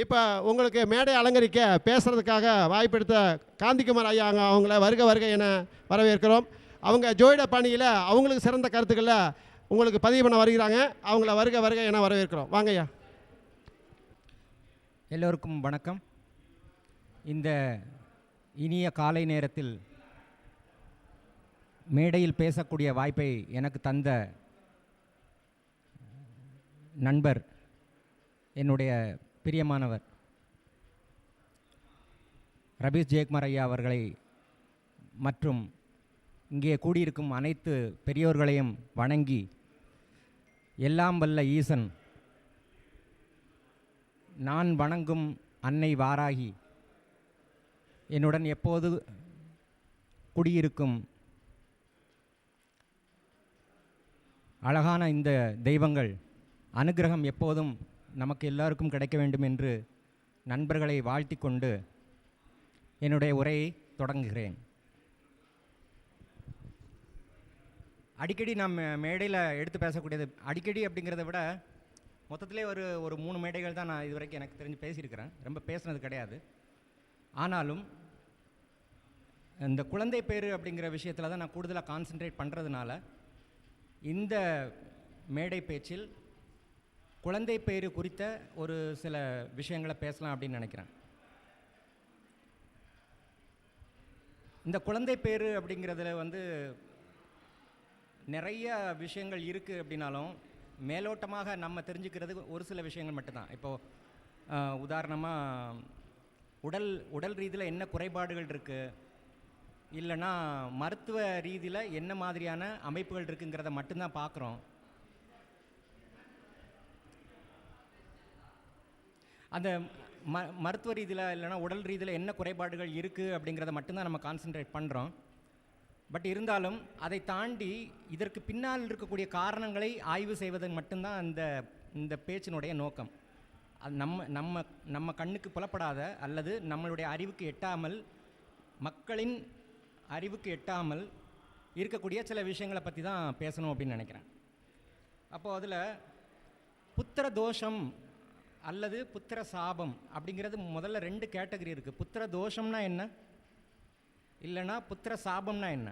இப்போ உங்களுக்கு மேடை அலங்கரிக்க பேசுகிறதுக்காக வாய்ப்பெடுத்த காந்திகுமார் ஐயா அவங்கள வருக வருக என வரவேற்கிறோம். அவங்க ஜோதிட பணியில் அவங்களுக்கு சிறந்த கருத்துக்களை உங்களுக்கு பதிவு பண்ண வருகிறாங்க. அவங்கள வருக வருக என வரவேற்கிறோம். வாங்க ஐயா. எல்லோருக்கும் வணக்கம். இந்த இனிய காலை நேரத்தில் மேடையில் பேசக்கூடிய வாய்ப்பை எனக்கு தந்த நண்பர், என்னுடைய பிரியமானவர் ரபீஷ் ஜெயக்குமார் ஐயா அவர்களை மற்றும் இங்கே கூடியிருக்கும் அனைத்து பெரியோர்களையும் வணங்கி, எல்லாம் வல்ல ஈசன், நான் வணங்கும் அன்னை வாராகி, என்னுடன் எப்போது குடியிருக்கும் அழகான இந்த தெய்வங்கள் அனுகிரகம் எப்போதும் நமக்கு எல்லாருக்கும் கிடைக்க வேண்டும் என்று நண்பர்களை வாழ்த்தி கொண்டு என்னுடைய உரையை தொடங்குகிறேன். அடிக்கடி நாம் மேடையில் எடுத்து பேசக்கூடியது, அடிக்கடி அப்படிங்கிறத விட மொத்தத்திலே ஒரு 3 மேடைகள் தான் நான் இதுவரைக்கும் எனக்கு தெரிஞ்சு பேசியிருக்கிறேன். ரொம்ப பேசுனது கிடையாது. ஆனாலும் இந்த குழந்தை பேரு அப்படிங்கிற விஷயத்தில் தான் நான் கூடுதலாக கான்சென்ட்ரேட் பண்ணுறதுனால இந்த மேடை பேச்சில் குழந்தை பேரு குறித்த ஒரு சில விஷயங்களை பேசலாம் அப்படின்னு நினைக்கிறேன். இந்த குழந்தை பேரு அப்படிங்கிறதுல நிறைய விஷயங்கள் இருக்குது அப்படின்னாலும் மேலோட்டமாக நம்ம தெரிஞ்சுக்கிறது ஒரு சில விஷயங்கள் மட்டும்தான். இப்போது உதாரணமாக உடல் ரீதியில் என்ன குறைபாடுகள் இருக்குது, இல்லைன்னா மருத்துவ ரீதியில் என்ன மாதிரியான அமைப்புகள் இருக்குங்கிறத மட்டும்தான் பார்க்குறோம். அந்த மருத்துவ ரீதியில் இல்லைனா உடல் ரீதியில் என்ன குறைபாடுகள் இருக்குது அப்படிங்கிறத மட்டும்தான் நம்ம கான்சென்ட்ரேட் பண்ணுறோம். பட் இருந்தாலும் அதை தாண்டி இதற்கு பின்னால் இருக்கக்கூடிய காரணங்களை ஆய்வு செய்வது மட்டும்தான் இந்த பேச்சினுடைய நோக்கம். அது நம்ம கண்ணுக்கு புலப்படாத அல்லது நம்மளுடைய அறிவுக்கு எட்டாமல், மக்களின் அறிவுக்கு எட்டாமல் இருக்கக்கூடிய சில விஷயங்களை பற்றி தான் பேசணும் அப்படின்னு நினைக்கிறேன். அப்போது அதில் புத்திர தோஷம் அல்லது புத்திர சாபம் அப்படிங்கிறது முதல்ல 2 கேட்டகரி இருக்குது. புத்திர தோஷம்னா என்ன, இல்லைனா புத்திர சாபம்னா என்ன?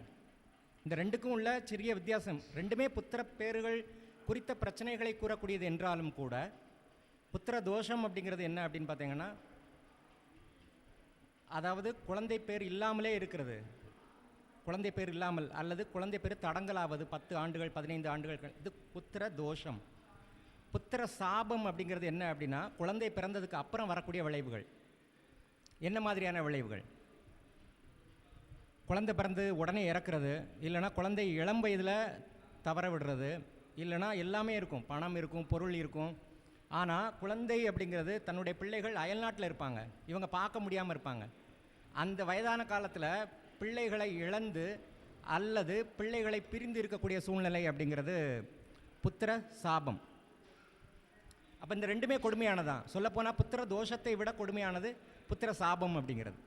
இந்த ரெண்டுக்கும் உள்ள சிறிய வித்தியாசம். ரெண்டுமே புத்திர பேர்கள் குறித்த பிரச்சனைகளை கூறக்கூடியது என்றாலும் கூட, புத்திர தோஷம் அப்படிங்கிறது என்ன அப்படின்னு பார்த்தீங்கன்னா, அதாவது குழந்தை பேர் இல்லாமலே இருக்கிறது, குழந்தை பேர் இல்லாமல் அல்லது குழந்தை பேர் தடங்கலாவது 10 ஆண்டுகள் 15 ஆண்டுகள், இது புத்திர தோஷம். புத்திர சாபம் அப்படிங்கிறது என்ன அப்படின்னா, குழந்தை பிறந்ததுக்கு அப்புறம் வரக்கூடிய விளைவுகள். என்ன மாதிரியான விளைவுகள்? குழந்தை பிறந்து உடனே இறக்குறது, இல்லைனா குழந்தை இளம் வயதில் தவற விடுறது, இல்லைனா எல்லாமே இருக்கும், பணம் இருக்கும், பொருள் இருக்கும். ஆனால் குழந்தை அப்படிங்கிறது தன்னுடைய பிள்ளைகள் அயல்நாட்டில் இருப்பாங்க, இவங்க பார்க்க முடியாமல் இருப்பாங்க. அந்த வயதான காலத்தில் பிள்ளைகளை இழந்து அல்லது பிள்ளைகளை பிரிந்து இருக்கக்கூடிய சூழ்நிலை அப்படிங்கிறது புத்திர சாபம். அப்போ இந்த ரெண்டுமே கொடுமையானதான். சொல்லப்போனால் புத்திர தோஷத்தை விட கொடுமையானது புத்திர சாபம் அப்படிங்கிறது.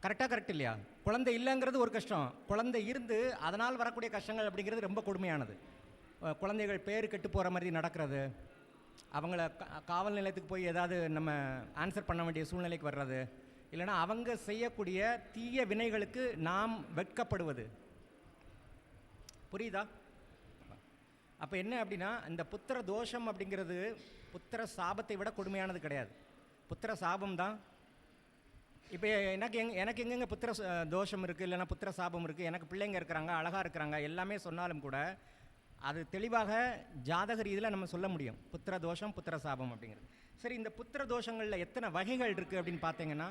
கரெக்ட் இல்லையா? குழந்தை இல்லைங்கிறது ஒரு கஷ்டம், குழந்தை இருந்து அதனால் வரக்கூடிய கஷ்டங்கள் அப்படிங்கிறது ரொம்ப கொடுமையானது. குழந்தைகள் பேர் கெட்டு போகிற மாதிரி நடக்கிறது, அவங்கள காவல் நிலையத்துக்கு போய் ஏதாவது நம்ம ஆன்சர் பண்ண வேண்டிய சூழ்நிலைக்கு வர்றது, இல்லைனா அவங்க செய்யக்கூடிய தீய வினைகளுக்கு நாம் வெட்கப்படுவது. புரியுதா? அப்போ என்ன அப்படின்னா, இந்த புத்திர தோஷம் அப்படிங்கிறது புத்திர சாபத்தை விட கொடுமையானது கிடையாது, புத்திர சாபம் தான். இப்போ எனக்கு எங்கெங்க புத்திர தோஷம் இருக்குது, இல்லைனா புத்திர சாபம் இருக்குது, எனக்கு பிள்ளைங்க இருக்கிறாங்க, அழகாக இருக்கிறாங்க, எல்லாமே சொன்னாலும் கூட அது தெளிவாக ஜாதக ரீதியில் நம்ம சொல்ல முடியும், புத்திர தோஷம் புத்திர சாபம் அப்படிங்கிறது. சரி, இந்த புத்திர தோஷங்களில் எத்தனை வகைகள் இருக்குது அப்படின்னு பார்த்தீங்கன்னா,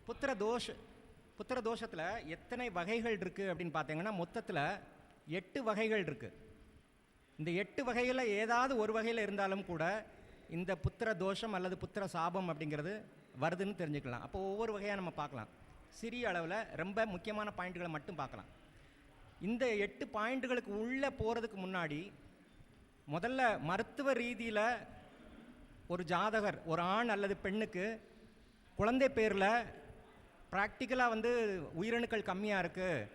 புத்திர தோஷத்தில் எத்தனை வகைகள் இருக்குது அப்படின்னு பார்த்தீங்கன்னா, மொத்தத்தில் 8 வகைகள் இருக்குது. இந்த 8 வகைகளில் ஏதாவது ஒரு வகையில் இருந்தாலும் கூட இந்த புத்திர தோஷம் அல்லது புத்திர சாபம் அப்படிங்கிறது வருதுன்னு தெரிஞ்சுக்கலாம். அப்போ ஒவ்வொரு வகையாக நம்ம பார்க்கலாம். சிறிய அளவில் ரொம்ப முக்கியமான பாயிண்ட்டுகளை மட்டும் பார்க்கலாம். இந்த 8 பாயிண்ட்டுகளுக்கு உள்ளே போகிறதுக்கு முன்னாடி முதல்ல மருத்துவ ரீதியில் ஒரு ஜாதகர், ஒரு ஆண் அல்லது பெண்ணுக்கு குழந்தை பேரில் ப்ராக்டிக்கலாக உயிரணுக்கள் கம்மியாக இருக்குது,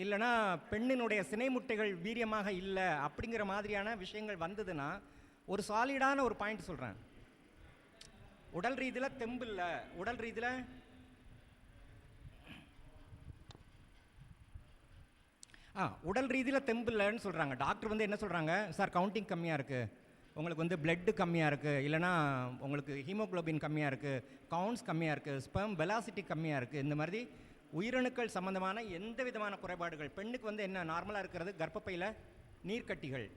இல்லைன்னா பெண்ணினுடைய சினை முட்டைகள் வீரியமாக இல்லை அப்படிங்கிற மாதிரியான விஷயங்கள் வந்ததுன்னா ஒரு சாலிடான ஒரு பாயிண்ட் சொல்கிறேன். உடல் ரீதியில் தெம்பு இல்லை, உடல் ரீதியில் உடல் ரீதியில் தெம்பு இல்லைன்னு சொல்கிறாங்க. டாக்டர் வந்து என்ன சொல்கிறாங்க, சார் கவுண்டிங் கம்மியாக இருக்குது, உங்களுக்கு வந்து பிளட்டு கம்மியாக இருக்குது, இல்லைனா உங்களுக்கு ஹீமோக்ளோபின் கம்மியாக இருக்குது, கவுண்ட்ஸ் கம்மியாக இருக்குது, ஸ்பெர்ம் வெலாசிட்டி கம்மியாக இருக்குது. இந்த மாதிரி உயிரணுக்கள் சம்மந்தமான எந்த விதமான குறைபாடுகள், பெண்ணுக்கு வந்து என்ன நார்மலாக இருக்கிறது கர்ப்பப்பையில் நீர்க்கட்டிகள்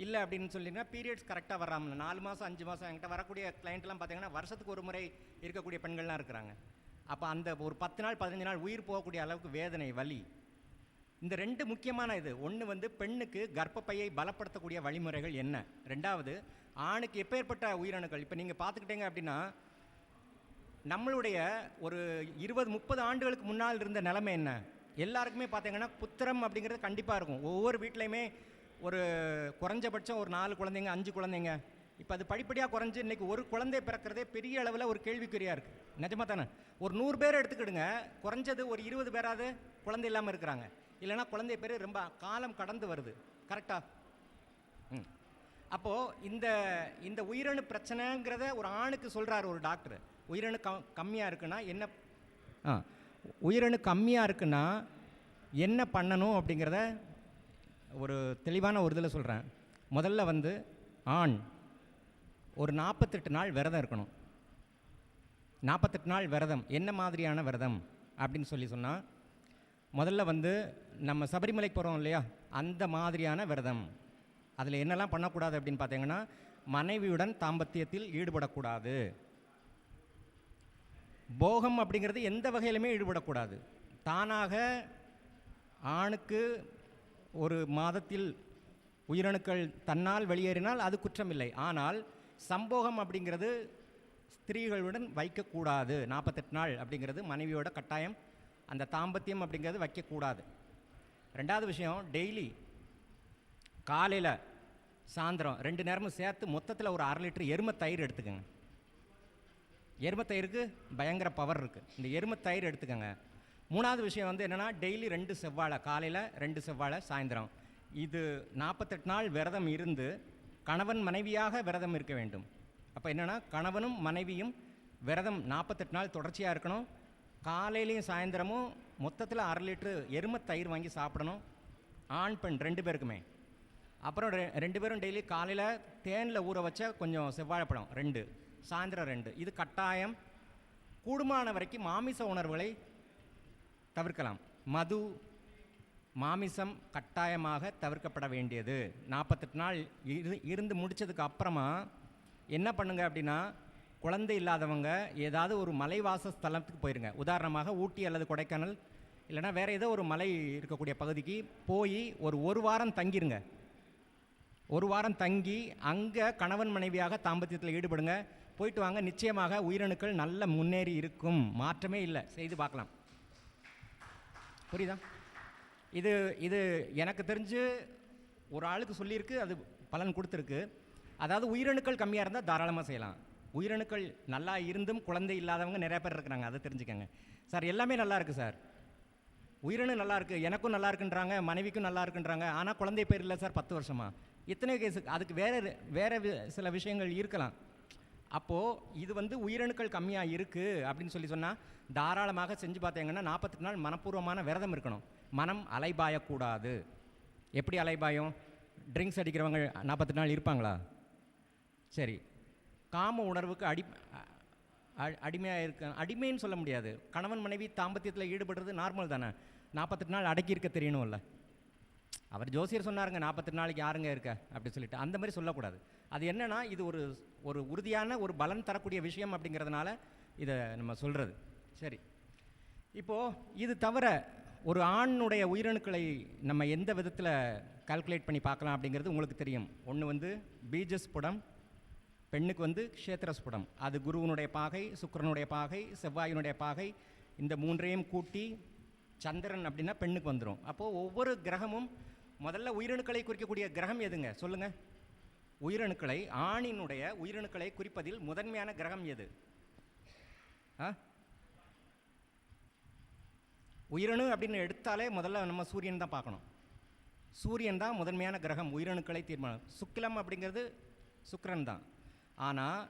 இல்லை அப்படின்னு சொல்லிங்கன்னா பீரியட்ஸ் கரெக்டாக வராமல் 4 மாதம் 5 மாதம் என்கிட்ட வரக்கூடிய கிளைண்ட்லாம் பார்த்தீங்கன்னா வருஷத்துக்கு ஒரு முறை இருக்கக்கூடிய பெண்கள்லாம் இருக்கிறாங்க. அப்போ அந்த ஒரு 10 நாள் 15 நாள் உயிர் போகக்கூடிய அளவுக்கு வேதனை, வலி. இந்த 2 முக்கியமான இது. ஒன்று வந்து பெண்ணுக்கு கர்ப்பப்பையை பலப்படுத்தக்கூடிய வழிமுறைகள் என்ன, 2வது ஆணுக்கு எப்பேற்பட்ட உயிரணுக்கள். இப்போ நீங்கள் பார்த்துக்கிட்டீங்க அப்படின்னா நம்மளுடைய ஒரு 20-30 ஆண்டுகளுக்கு முன்னால் இருந்த நிலைமை என்ன, எல்லாருக்குமே பார்த்தீங்கன்னா புத்திரம் அப்படிங்கிறது கண்டிப்பாக இருக்கும். ஒவ்வொரு வீட்லையுமே ஒரு குறைஞ்சபட்சம் ஒரு 4 குழந்தைங்க 5 குழந்தைங்க. இப்போ அது படிப்படியாக குறைஞ்சி இன்றைக்கி ஒரு குழந்தை பிறக்கிறதே பெரிய அளவில் ஒரு கேள்விக்குறியாக இருக்குது. நிஜமாக தானே? ஒரு 100 பேர் எடுத்துக்கிடுங்க, குறைஞ்சது ஒரு 20 பேராவது குழந்தை இல்லாமல் இருக்கிறாங்க. இல்லைனா குழந்தை பேர் ரொம்ப காலம் கடந்து வருது. கரெக்டாக? அப்போது இந்த இந்த உயிரணு பிரச்சனைங்கிறத ஒரு ஆணுக்கு சொல்கிறார் ஒரு டாக்டர். உயிரணு கம்மியாக இருக்குன்னா என்ன, உயிரணு கம்மியாக இருக்குன்னா என்ன பண்ணணும் அப்படிங்கிறத ஒரு தெளிவான ஒரு இதில் சொல்கிறேன். முதல்ல வந்து ஆண் ஒரு 48 நாள் விரதம் இருக்கணும். 48 நாள் விரதம் என்ன மாதிரியான விரதம் அப்படின்னு சொன்னால், முதல்ல வந்து நம்ம சபரிமலைக்கு போகிறோம் இல்லையா, அந்த மாதிரியான விரதம். அதில் என்னெல்லாம் பண்ணக்கூடாது அப்படின்னு பார்த்தீங்கன்னா, மனைவியுடன் தாம்பத்தியத்தில் ஈடுபடக்கூடாது, போகம் அப்படிங்கிறது எந்த வகையிலுமே ஈடுபடக்கூடாது. தானாக ஆணுக்கு ஒரு மாதத்தில் உயிரணுக்கள் தன்னால் வெளியேறினால் அது குற்றமில்லை. ஆனால் சம்போகம் அப்படிங்கிறது ஸ்திரீகளுடன் வைக்கக்கூடாது. 48 நாள் அப்படிங்கிறது மனைவியோட கட்டாயம், அந்த தாம்பத்தியம் அப்படிங்கிறது வைக்கக்கூடாது. 2வது விஷயம், டெய்லி காலையில் சாயந்தரம் 2 நேரமும் சேர்த்து மொத்தத்தில் ஒரு 1/2 லிட்டர் எருமை தயிர் எடுத்துக்கோங்க. எருமை தயிருக்கு பயங்கர பவர் இருக்குது. இந்த எருமை தயிர் எடுத்துக்கோங்க. 3வது விஷயம் வந்து என்னென்னா, டெய்லி 2 செவ்வாழை, காலையில் 2 செவ்வாழை, சாயந்தரம். இது 48 நாள் விரதம் இருந்து கணவன் மனைவியாக விரதம் இருக்க வேண்டும். அப்போ என்னென்னா, கணவனும் மனைவியும் விரதம் 48 நாள் தொடர்ச்சியாக இருக்கணும். காலையிலையும் சாயந்தரமும் மொத்தத்தில் 1/2 லிட்டரு எருமை தயிர் வாங்கி சாப்பிடணும், ஆண் பெண் 2 பேருக்குமே. அப்புறம் 2 பேரும் டெய்லி காலையில் தேனில் ஊற வச்ச கொஞ்சம் செவ்வாழைப்பழம் 2, சாயந்தரம் 2. இது கட்டாயம். கூடுமான வரைக்கும் மாமிச உணர்வுகளை தவிர்க்கலாம். மது, மாமிசம் கட்டாயமாக தவிர்க்கப்பட வேண்டியது. 48 நாள் இருந்து முடித்ததுக்கு அப்புறமா என்ன பண்ணுங்க அப்படின்னா, குழந்தை இல்லாதவங்க ஏதாவது ஒரு மலைவாச ஸ்தலத்துக்கு போயிருங்க. உதாரணமாக ஊட்டி அல்லது கொடைக்கானல், இல்லைனா வேறு ஏதோ ஒரு மலை இருக்கக்கூடிய பகுதிக்கு போய் ஒரு வாரம் தங்கிருங்க. 1 வாரம் தங்கி அங்கே கணவன் மனைவியாக தாம்பத்தியத்தில் ஈடுபடுங்க. போயிட்டு வாங்க, நிச்சயமாக உயிரணுக்கள் நல்ல முன்னேறி இருக்கும். மாற்றமே இல்லை, செய்து பார்க்கலாம். புரியுதா? இது எனக்கு தெரிஞ்சு ஒரு ஆளுக்கு சொல்லியிருக்கு, அது பலன் கொடுத்துருக்கு. அதாவது உயிரணுக்கள் கம்மியாக இருந்தால் தாராளமாக செய்யலாம். உயிரணுக்கள் நல்லா இருந்தும் குழந்தை இல்லாதவங்க நிறைய பேர் இருக்கிறாங்க, அதை தெரிஞ்சுக்கங்க. சார் எல்லாமே நல்லா இருக்குது சார், உயிரணு நல்லா இருக்குது, எனக்கும் நல்லா இருக்குன்றாங்க, மனைவிக்கும் நல்லா இருக்குன்றாங்க, ஆனால் குழந்தை பேர் இல்லை சார் 10 வருஷமா. இத்தனை கேஸு. அதுக்கு வேறு சில விஷயங்கள் இருக்கலாம். அப்போது இது வந்து உயிரணுக்கள் கம்மியாக இருக்குது அப்படின்னு சொன்னால் தாராளமாக செஞ்சு பார்த்தீங்கன்னா 48 நாள் மனப்பூர்வமான விரதம் இருக்கணும். மனம் அலைபாயக்கூடாது. எப்படி அலைபாயம்? ட்ரிங்க்ஸ் அடிக்கிறவங்க 48 நாள் இருப்பாங்களா? சரி, காம உணர்வுக்கு அடிமையாக இருக்க, அடிமைன்னு சொல்ல முடியாது. கணவன் மனைவி தாம்பத்தியத்தில் ஈடுபடுறது நார்மல் தானே. 48 நாள் அடக்கி இருக்க தெரியணும்ல. அவர் ஜோசியர் சொன்னாருங்க 48 நாளைக்கு யாருங்க இருக்க அப்படின்னு சொல்லிட்டு, அந்த மாதிரி சொல்லக்கூடாது. அது என்னென்னா, இது ஒரு உறுதியான ஒரு பலன் தரக்கூடிய விஷயம் அப்படிங்கிறதுனால இதை நம்ம சொல்கிறது. சரி, இப்போது இது தவிர ஒரு ஆணுடைய உயிரணுக்களை நம்ம எந்த விதத்தில் கால்குலேட் பண்ணி பார்க்கலாம் அப்படிங்கிறது உங்களுக்கு தெரியும். ஒன்று வந்து பீஜஸ்புடம், பெண்ணுக்கு வந்து க்ஷேத்திரஸ்புடம். அது குருவனுடைய பாகை, சுக்கிரனுடைய பாகை, செவ்வாயினுடைய பாகை. இந்த 3ஐயும் கூட்டி சந்திரன் அப்படின்னா பெண்ணுக்கு வந்துடும். அப்போது ஒவ்வொரு கிரகமும் முதல்ல உயிரணுக்களை குறிக்கக்கூடிய கிரகம் எதுங்க சொல்லுங்கள்? உயிரணுக்களை, ஆணினுடைய உயிரணுக்களை குறிப்பதில் முதன்மையான கிரகம் எது? உயிரணு அப்படின்னு எடுத்தாலே முதல்ல நம்ம சூரியன் தான் பார்க்கணும். சூரியன் தான் முதன்மையான கிரகம், உயிரணுக்களை தீர்மானம். சுக்கிலம் அப்படிங்கிறது சுக்கிரன் தான். ஆனால்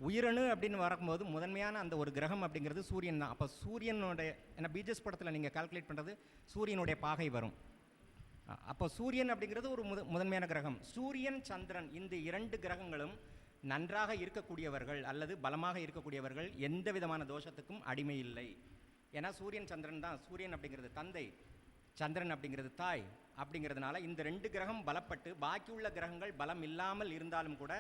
உயிரணு அப்படின்னு வரும்போது முதன்மையான அந்த ஒரு கிரகம் அப்படிங்கிறது சூரியன் தான். அப்போ சூரியனுடைய, ஏன்னா பீஜஸ் படத்தில் நீங்கள் கால்குலேட் பண்ணுறது சூரியனுடைய பாகை வரும். அப்போ சூரியன் அப்படிங்கிறது ஒரு முதன்மையான கிரகம். சூரியன் சந்திரன் இந்த 2 கிரகங்களும் நன்றாக இருக்கக்கூடியவர்கள் அல்லது பலமாக இருக்கக்கூடியவர்கள் எந்த விதமான தோஷத்துக்கும் அடிமை இல்லை. ஏன்னா சூரியன் சந்திரன் தான். சூரியன் அப்படிங்கிறது தந்தை, சந்திரன் அப்படிங்கிறது தாய். அப்படிங்கிறதுனால இந்த 2 கிரகம் பலப்பட்டு பாக்கி உள்ள கிரகங்கள் பலம் இல்லாமல் இருந்தாலும் கூட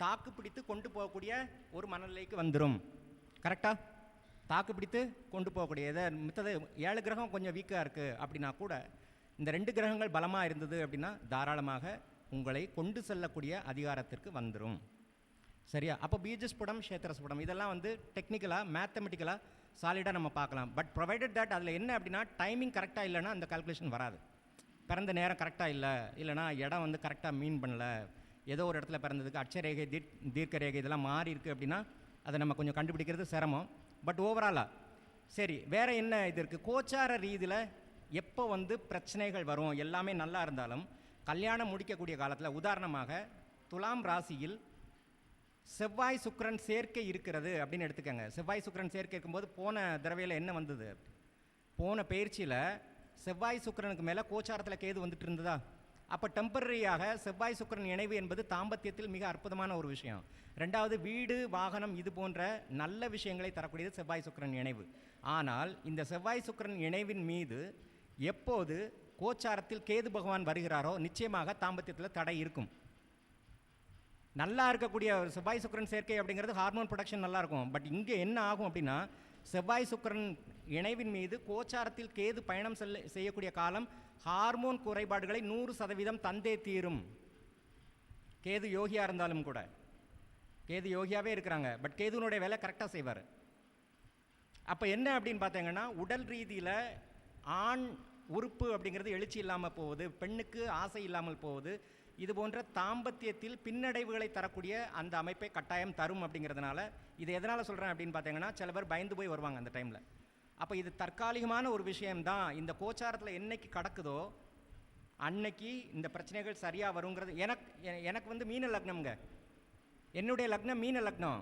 தாக்கு பிடித்து கொண்டு போகக்கூடிய ஒரு மனநிலைக்கு வந்துடும். கரெக்டாக தாக்கு பிடித்து கொண்டு போகக்கூடிய இதை மித்தது 7 கிரகம் கொஞ்சம் வீக்காக இருக்குது அப்படின்னா கூட இந்த 2 கிரகங்கள் பலமாக இருந்தது அப்படின்னா தாராளமாக உங்களை கொண்டு செல்லக்கூடிய அதிகாரத்திற்கு வந்துடும். சரியா? அப்போ பீஜஸ்புடம் க்ஷேத்திரஸ்புடம் இதெல்லாம் வந்து டெக்னிக்கலாக மேத்தமெட்டிக்கலாக சாலிடாக நம்ம பார்க்கலாம். பட் ப்ரொவைடட் தட் அதில் என்ன அப்படின்னா டைமிங் கரெக்டாக இல்லைன்னா அந்த கால்குலேஷன் வராது. பிறந்த நேரம் கரெக்டாக இல்லை, இல்லைனா இடம் வந்து கரெக்டாக மீன் பண்ணல, ஏதோ ஒரு இடத்துல பிறந்ததுக்கு அட்சரேகை தீர்க்க ரேகை இதெல்லாம் மாறி இருக்குது அப்படின்னா அதை நம்ம கொஞ்சம் கண்டுபிடிக்கிறது சிரமம். பட் ஓவராலாக சரி, வேறு என்ன இது இருக்குது? கோச்சார ரீதியில் எப்போ வந்து பிரச்சனைகள் வரும்? எல்லாமே நல்லா இருந்தாலும் கல்யாணம் முடிக்கக்கூடிய காலத்தில், உதாரணமாக துலாம் ராசியில் செவ்வாய் சுக்கிரன் சேர்க்கை இருக்கிறது அப்படின்னு எடுத்துக்கோங்க. செவ்வாய் சுக்கிரன் சேர்க்கை இருக்கும்போது போன தடவையில் என்ன வந்தது? போன பயிற்சியில் செவ்வாய் சுக்கிரனுக்கு மேலே கோச்சாரத்தில் கேது வந்துட்டு இருந்ததா? அப்போ டெம்பரரியாக செவ்வாய் சுக்கிரன் இணைவு என்பது தாம்பத்தியத்தில் மிக அற்புதமான ஒரு விஷயம். ரெண்டாவது, வீடு வாகனம் இது போன்ற நல்ல விஷயங்களை தரக்கூடியது செவ்வாய் சுக்கிரன் இணைவு. ஆனால் இந்த செவ்வாய் சுக்கிரன் இணைவின் மீது எப்போது கோச்சாரத்தில் கேது பகவான் வருகிறாரோ நிச்சயமாக தாம்பத்தியத்தில் தடை இருக்கும். நல்லா இருக்கக்கூடிய செவ்வாய் சுக்கிரன் சேர்க்கை அப்படிங்கிறது ஹார்மோன் ப்ரொடக்ஷன் நல்லா இருக்கும். பட் இங்கே என்ன ஆகும் அப்படின்னா, செவ்வாய் சுக்கிரன் இணைவின் மீது கோச்சாரத்தில் கேது பயணம் செய்யக்கூடிய காலம் ஹார்மோன் குறைபாடுகளை 100% தந்தே தீரும். கேது யோகியாக இருந்தாலும் கூட, கேது யோகியாகவே இருக்கிறாங்க, பட் கேதுனுடைய வேலை கரெக்டாக செய்வார். அப்போ என்ன அப்படின்னு பார்த்தீங்கன்னா, உடல் ரீதியில் ஆண் உறுப்பு அப்படிங்கிறது எழுச்சி இல்லாமல் போகுது, பெண்ணுக்கு ஆசை இல்லாமல் போகுது. இது போன்ற தாம்பத்தியத்தில் பின்னடைவுகளை தரக்கூடிய அந்த அமைப்பை கட்டாயம் தரும். அப்படிங்கிறதுனால இது எதனால் சொல்கிறேன் அப்படின்னு பார்த்தீங்கன்னா, சில பேர் பயந்து போய் வருவாங்க அந்த டைமில். அப்போ இது தற்காலிகமான ஒரு விஷயம்தான். இந்த கோச்சாரத்தில் என்னைக்கு கடக்குதோ அன்னைக்கு இந்த பிரச்சனைகள் சரியாக வருங்கிறது. எனக்கு வந்து மீன லக்னம்ங்க, என்னுடைய லக்னம் மீன லக்னம்.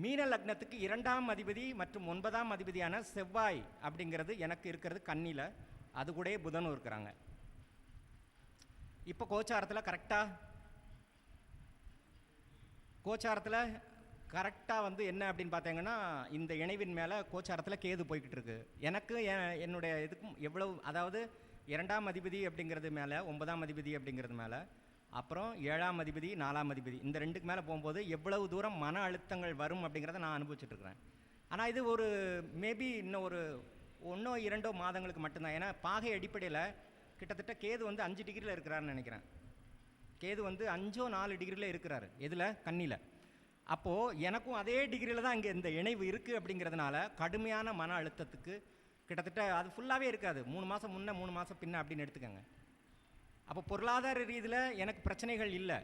மீன லக்னத்துக்கு 2ஆம் அதிபதி மற்றும் 9ஆம் அதிபதியான செவ்வாய் அப்படிங்கிறது எனக்கு இருக்கிறது கன்னியில், அது கூட புதனும் இருக்கிறாங்க. இப்போ கோச்சாரத்தில் கரெக்டாக வந்து என்ன அப்படின்னு பார்த்தீங்கன்னா, இந்த இணைவின் மேலே கோச்சாரத்தில் கேது போய்கிட்டு இருக்கு. எனக்கு என்னுடைய இதுக்கும் எவ்வளவு, அதாவது 2ஆம் அதிபதி அப்படிங்கிறது மேலே, 9ஆம் அதிபதி அப்படிங்கிறது மேலே, அப்புறம் 7ஆம் அதிபதி 4ஆம் அதிபதி இந்த 2க்கு மேலே போகும்போது எவ்வளவு தூரம் மன அழுத்தங்கள் வரும் அப்படிங்கிறத நான் அனுபவிச்சுட்ருக்கிறேன். ஆனால் இது ஒரு மேபி இன்னும் ஒரு 1-2 மாதங்களுக்கு மட்டும்தான். ஏன்னா பாகை அடிப்படையில் கிட்டத்தட்ட கேது வந்து 5 டிகிரியில் இருக்கிறாருன்னு நினைக்கிறேன். கேது வந்து 5-4 டிகிரியில் இருக்கிறாரு. எதில்? கன்னியில். அப்போது எனக்கும் அதே டிகிரியில் தான் இங்கே இந்த இணைவு இருக்குது. அப்படிங்கிறதுனால கடுமையான மன அழுத்தத்துக்கு கிட்டத்தட்ட அது ஃபுல்லாகவே இருக்காது, 3 மாதம் முன்னே 3 மாதம் பின்ன அப்படின்னு எடுத்துக்கோங்க. அப்போ பொருளாதார ரீதியில் எனக்கு பிரச்சனைகள் இல்லை.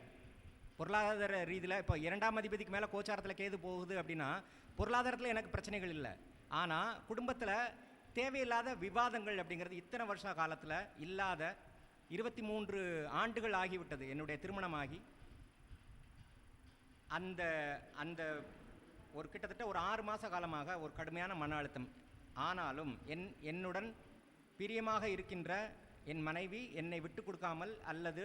பொருளாதார ரீதியில் இப்போ 2ஆம் அதிபதிக்கு மேலே கோச்சாரத்தில் கேது போகுது அப்படின்னா பொருளாதாரத்தில் எனக்கு பிரச்சனைகள் இல்லை. ஆனால் குடும்பத்தில் தேவையில்லாத விவாதங்கள் அப்படிங்கிறது இத்தனை வருஷ காலத்தில் இல்லாத 23 ஆண்டுகள் ஆகிவிட்டது என்னுடைய திருமணமாகி. அந்த அந்த ஒரு கிட்டத்தட்ட ஒரு 6 மாத காலமாக ஒரு கடுமையான மன அழுத்தம். ஆனாலும் என்னுடன் பிரியமாக இருக்கின்ற என் மனைவி என்னை விட்டு கொடுக்காமல், அல்லது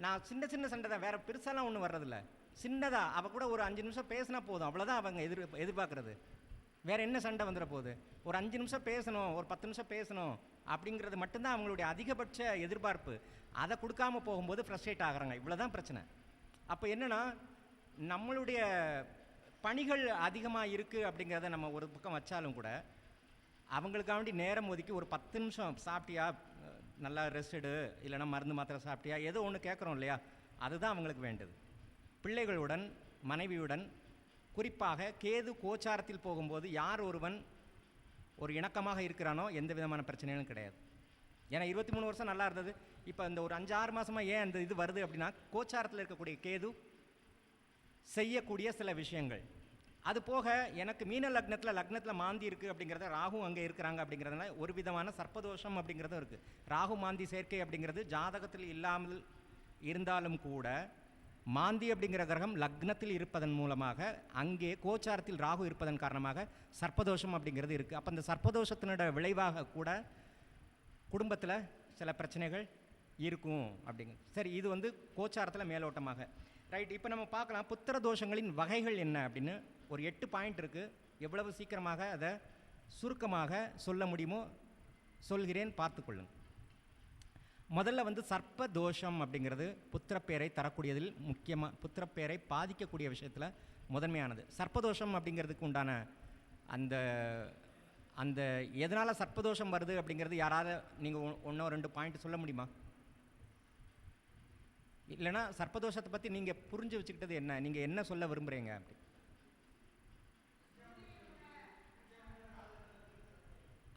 நான் சின்ன சின்ன சண்டை தான், வேறு பெருசாலாம் ஒன்றும் வர்றதில்ல, சின்னதாக அவள் கூட ஒரு 5 நிமிஷம் பேசினா போதும், அவ்வளோதான் அவங்க எதிர்பார்க்குறது. வேறு என்ன சண்டை வந்துட போகுது? ஒரு 5 நிமிஷம் பேசணும், ஒரு 10 நிமிஷம் பேசணும் அப்படிங்கிறது மட்டும்தான் அவங்களுடைய அதிகபட்ச எதிர்பார்ப்பு. அதை கொடுக்காம போகும்போது ஃப்ரஸ்ட்ரேட் ஆகிறாங்க. இவ்வளோ தான் பிரச்சனை. அப்போ என்னென்னா, நம்மளுடைய பணிகள் அதிகமாக இருக்குது அப்படிங்கிறத நம்ம ஒரு பக்கம் வச்சாலும் கூட அவங்களுக்காக வேண்டி நேரம் ஒதுக்கி ஒரு 10 நிமிஷம் சாப்பிட்டியா, நல்லா ரெஸ்ட் எடு, இல்லைனா மருந்து மாத்திரை சாப்பிட்டியா, ஏதோ ஒன்று கேட்குறோம் இல்லையா, அதுதான் அவங்களுக்கு வேண்டது. பிள்ளைகளுடன், மனைவியுடன், குறிப்பாக கேது கோச்சாரத்தில் போகும்போது யார் ஒருவன் ஒரு இணக்கமாக இருக்கிறானோ எந்த விதமான பிரச்சனைகளும் கிடையாது. ஏன்னா 23 வருஷம் நல்லா இருந்தது, இப்போ இந்த ஒரு 5-6 மாதமாக ஏன் அந்த இது வருது அப்படின்னா, கோச்சாரத்தில் இருக்கக்கூடிய கேது செய்யக்கூடிய சில விஷயங்கள். அது போக எனக்கு மீன லக்னத்தில் மாந்தி இருக்குது அப்படிங்கிறத ராகு அங்கே இருக்கிறாங்க அப்படிங்கிறதுனால ஒரு விதமான சர்ப்பதோஷம் அப்படிங்கிறதும் இருக்குது. ராகு மாந்தி சேர்க்கை அப்படிங்கிறது ஜாதகத்தில் இல்லாமல் இருந்தாலும் கூட மாந்தி அப்படிங்கிற கிரகம் லக்னத்தில் இருப்பதன் மூலமாக அங்கே கோச்சாரத்தில் ராகு இருப்பதன் காரணமாக சர்ப்பதோஷம் அப்படிங்கிறது இருக்குது. அப்போ அந்த சர்ப்பதோஷத்தினோட விளைவாக கூட குடும்பத்தில் சில பிரச்சனைகள் இருக்கும் அப்படிங்க. சரி, இது வந்து கோச்சாரத்தில் மேலோட்டமாக ரைட். இப்போ நம்ம பார்க்கலாம் புத்திர தோஷங்களின் வகைகள் என்ன அப்படின்னு. ஒரு 8 பாயிண்ட் இருக்குது. எவ்வளவு சீக்கிரமாக அதை சுருக்கமாக சொல்ல முடியுமோ சொல்கிறேன், பார்த்துக்கொள்ளுங்க. முதல்ல வந்து சர்ப்ப தோஷம் அப்படிங்கிறது புத்திரப்பேரை தரக்கூடியதில் முக்கியமாக புத்திரப்பேரை பாதிக்கக்கூடிய விஷயத்தில் முதன்மையானது. சர்ப்பதோஷம் அப்படிங்கிறதுக்கு உண்டான அந்த அந்த எதனால் சர்ப்பதோஷம் வருது அப்படிங்கிறது யாராவது நீங்கள் 1-2 பாயிண்ட் சொல்ல முடியுமா? இல்லைனா சர்ப்பதோஷத்தை பற்றி நீங்கள் புரிஞ்சு வச்சுக்கிட்டது என்ன, நீங்கள் என்ன சொல்ல விரும்புகிறீங்க? அப்படி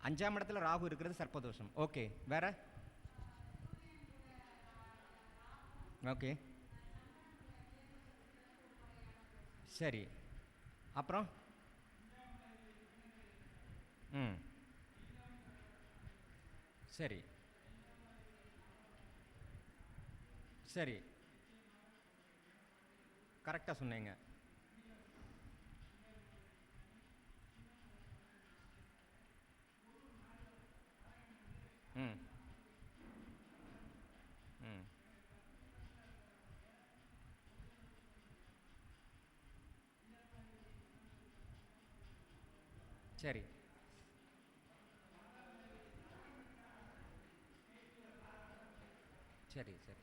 அஞ்சாம் இடத்துல ராகு இருக்கிறது சர்ப்பதோஷம். ஓகே, வேற? ஓகே, சரி. அப்புறம் சரி சரி, கரெக்டாக சொன்னீங்க. ம் ம் சரி, சரி சரி.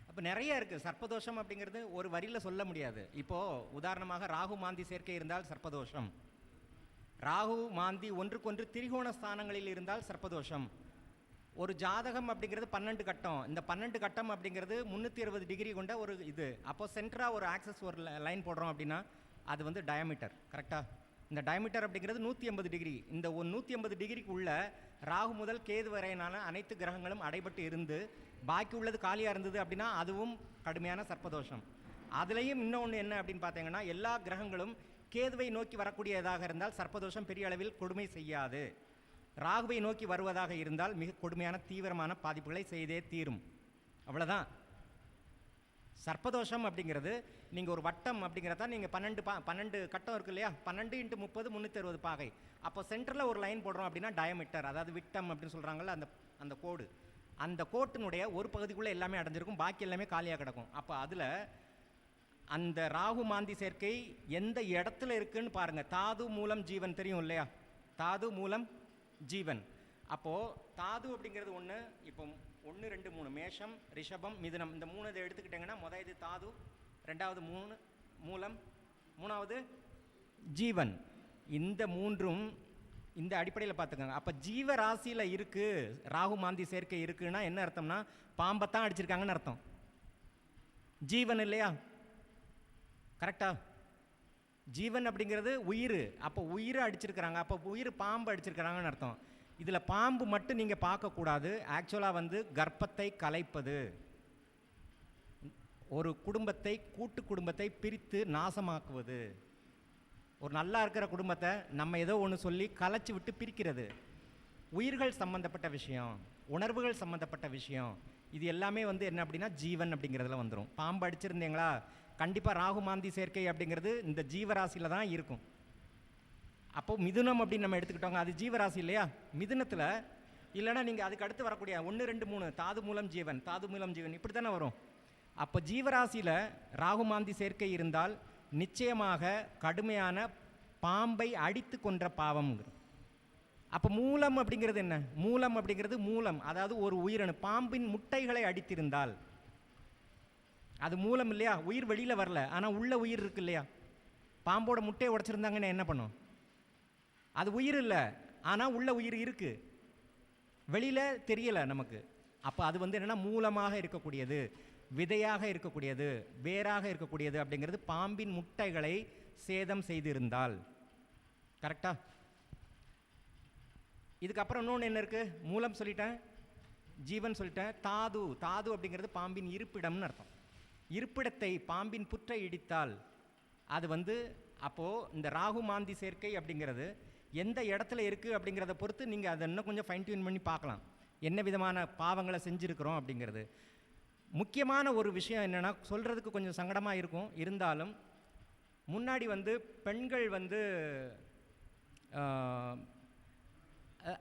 அப்போ நிறைய இருக்குது. சர்ப்பதோஷம் அப்படிங்கிறது ஒரு வரியில் சொல்ல முடியாது. இப்போது உதாரணமாக ராகு மாந்தி சேர்க்கை இருந்தால் சர்ப்பதோஷம், ராகு மாந்தி ஒன்றுக்கொன்று திரிகோண ஸ்தானங்களில் இருந்தால் சர்ப்பதோஷம். ஒரு ஜாதகம் அப்படிங்கிறது 12 கட்டம். இந்த 12 கட்டம் அப்படிங்கிறது 360 டிகிரி கொண்ட ஒரு இது. அப்போ சென்டராக ஒரு ஆக்சஸ் ஒரு லைன் போடுறோம் அப்படின்னா அது வந்து டயமீட்டர். கரெக்டாக? இந்த டயமீட்டர் அப்படிங்கிறது 180 டிகிரி. இந்த 180 டிகிரிக்கு உள்ள ராகு முதல் கேது வரையினால அனைத்து கிரகங்களும் அடைபட்டு இருந்து பாக்கி உள்ளது காலியாக இருந்தது அப்படின்னா அதுவும் கடுமையான சர்ப்பதோஷம். அதுலேயும் இன்னொன்று என்ன அப்படின்னு பார்த்தீங்கன்னா, எல்லா கிரகங்களும் கேதுவை நோக்கி வரக்கூடியதாக இருந்தால் சர்ப்பதோஷம் பெரிய அளவில் கொடுமை செய்யாது. ராகுவை நோக்கி வருவதாக இருந்தால் மிக கொடுமையான தீவிரமான பாதிப்புகளை செய்தே தீரும். அவ்வளோதான். சர்ப்பதோஷம் அப்படிங்கிறது நீங்கள் ஒரு வட்டம் அப்படிங்கிறதா நீங்கள் 12 கட்டம் இருக்குது இல்லையா, 12 × 30 360 பாகை. அப்போ சென்டரில் ஒரு லைன் போடுறோம் அப்படின்னா டயமீட்டர், அதாவது விட்டம் அப்படின்னு சொல்கிறாங்கல்ல, அந்த கோடு, அந்த கோட்டினுடைய ஒரு பகுதிக்குள்ளே எல்லாமே அடைஞ்சிருக்கும், பாக்கி எல்லாமே காலியாக கிடக்கும். அப்போ அதில் அந்த ராகு மாந்தி சேர்க்கை எந்த இடத்துல இருக்குன்னு பாருங்கள். தாது மூலம் ஜீவன் தெரியும் இல்லையா, தாது மூலம் ஜீவன். அப்போது தாது அப்படிங்கிறது ஒன்று. இப்போ 1 2 3 மேஷம் ரிஷபம் மிதுனம், இந்த 3 இதை எடுத்துக்கிட்டிங்கன்னா முதல் இது தாது, ரெண்டாவது மூலம், மூணாவது ஜீவன். இந்த மூன்றும் இந்த அடிப்படையில் பார்த்துக்கோங்க. அப்போ ஜீவ ராசியில் இருக்குது ராகு மாந்தி சேர்க்கை இருக்குன்னா என்ன அர்த்தம்னா பாம்பைத்தான் அடிச்சிருக்காங்கன்னு அர்த்தம். ஜீவன் இல்லையா, கரெக்டா? ஜீவன் அப்படிங்கிறது உயிர். அப்போ உயிரை அடிச்சிருக்கிறாங்க, அப்போ உயிர் பாம்பு அடிச்சிருக்கிறாங்கன்னு அர்த்தம். இதில் பாம்பு மட்டும் நீங்கள் பார்க்கக்கூடாது. ஆக்சுவலாக வந்து கர்ப்பத்தை கலைப்பது, ஒரு குடும்பத்தை கூட்டு குடும்பத்தை பிரித்து நாசமாக்குவது. ஒரு நல்லா இருக்கிற குடும்பத்தை நம்ம ஏதோ ஒன்று சொல்லி கலைச்சி விட்டு பிரிக்கிறது. உயிர்கள் சம்மந்தப்பட்ட விஷயம், உணர்வுகள் சம்மந்தப்பட்ட விஷயம், இது எல்லாமே வந்து என்ன அப்படின்னா ஜீவன் அப்படிங்கிறதுல வந்துடும். பாம்பு அடிச்சிருந்தீங்களா, கண்டிப்பாக ராகு மாந்தி சேர்க்கை அப்படிங்கிறது இந்த ஜீவராசியில் தான் இருக்கும். அப்போது மிதுனம் அப்படின்னு நம்ம எடுத்துக்கிட்டோங்க, அது ஜீவராசி இல்லையா. மிதுனத்தில் இல்லைனா நீங்கள் அதுக்கு அடுத்து வரக்கூடிய 1 2 3 தாது மூலம் ஜீவன், தாது மூலம் ஜீவன், இப்படி தானே வரும். அப்போ ஜீவராசியில் ராகு மாந்தி சேர்க்கை இருந்தால் நிச்சயமாக கடுமையான பாம்பை அடித்து கொன்ற பாவம். அப்போ மூலம் அப்படிங்கிறது என்ன? மூலம் அப்படிங்கிறது மூலம், அதாவது ஒரு உயிரணு பாம்பின் முட்டைகளை அடித்திருந்தால் அது மூலம் இல்லையா. உயிர் வெளியில் வரல, ஆனால் உள்ள உயிர் இருக்கு இல்லையா. பாம்போட முட்டையை உடைச்சிருந்தாங்கன்னா என்ன பண்ணும்? அது உயிர் இல்லை, ஆனால் உள்ள உயிர் இருக்கு, வெளியில் தெரியலை நமக்கு. அப்போ அது வந்து என்னென்னா மூலமாக இருக்கக்கூடியது, விதையாக இருக்கக்கூடியது, வேராக இருக்கக்கூடியது அப்படிங்கிறது பாம்பின் முட்டைகளை சேதம் செய்திருந்தால். கரெக்டா? இதுக்கப்புறம் இன்னொன்று என்ன இருக்குது? மூலம் சொல்லிட்டேன், ஜீவன் சொல்லிட்டேன், தாது. தாது அப்படிங்கிறது பாம்பின் இருப்பிடம்னு அர்த்தம். இருப்பிடத்தை பாம்பின் புற்றை இடித்தால் அது வந்து அப்போது இந்த ராகு மாந்தி சேர்க்கை அப்படிங்கிறது எந்த இடத்துல இருக்குது அப்படிங்கிறத பொறுத்து நீங்கள் அதை இன்னும் கொஞ்சம் ஃபைன் டியூன் பண்ணி பார்க்கலாம், என்ன விதமான பாவங்களை செஞ்சுருக்கிறோம் அப்படிங்கிறது. முக்கியமான ஒரு விஷயம் என்னென்னா, சொல்கிறதுக்கு கொஞ்சம் சங்கடமாக இருக்கும், இருந்தாலும் முன்னாடி வந்து பெண்கள் வந்து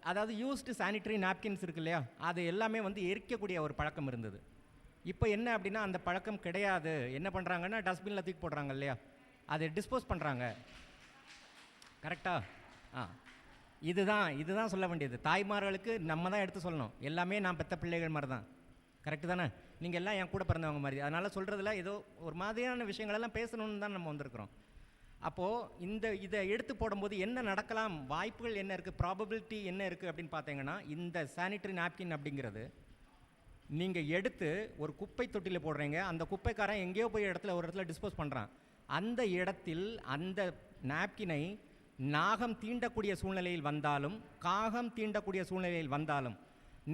அதாவது யூஸ்டு சானிட்டரி நாப்கின்ஸ் இருக்கு இல்லையா, அது எல்லாமே வந்து எரிக்கக்கூடிய ஒரு பழக்கம் இருந்தது. இப்போ என்ன அப்படின்னா அந்த பழக்கம் கிடையாது. என்ன பண்ணுறாங்கன்னா டஸ்ட்பினில் தூக்கி போடுறாங்க இல்லையா, அதை டிஸ்போஸ் பண்ணுறாங்க. கரெக்டா? இதுதான் சொல்ல வேண்டியது. தாய்மார்களுக்கு நம்ம தான் எடுத்து சொல்லணும், எல்லாமே நான் பெற்ற பிள்ளைகள் மாதிரி தான். கரெக்டு தானே? நீங்கள் எல்லாம் என் கூட பிறந்தவங்க மாதிரி. அதனால் சொல்கிறதுல ஏதோ ஒரு மாதிரியான விஷயங்களெல்லாம் பேசணுன்னு தான் நம்ம வந்திருக்கிறோம். அப்போது இதை எடுத்து போடும்போது என்ன நடக்கலாம், வாய்ப்புகள் என்ன இருக்குது, ப்ராபபிலிட்டி என்ன இருக்குது அப்படின்னு பார்த்தீங்கன்னா, இந்த சானிட்டரி நாப்கின் அப்படிங்கிறது நீங்கள் எடுத்து ஒரு குப்பை தொட்டியில் போடுறீங்க, அந்த குப்பைக்காரன் எங்கேயோ போய் ஒரு இடத்துல டிஸ்போஸ் பண்ணுறான். அந்த இடத்தில் அந்த நாப்கினை நாகம் தீண்டக்கூடிய சூழ்நிலையில் வந்தாலும், காகம் தீண்டக்கூடிய சூழ்நிலையில் வந்தாலும்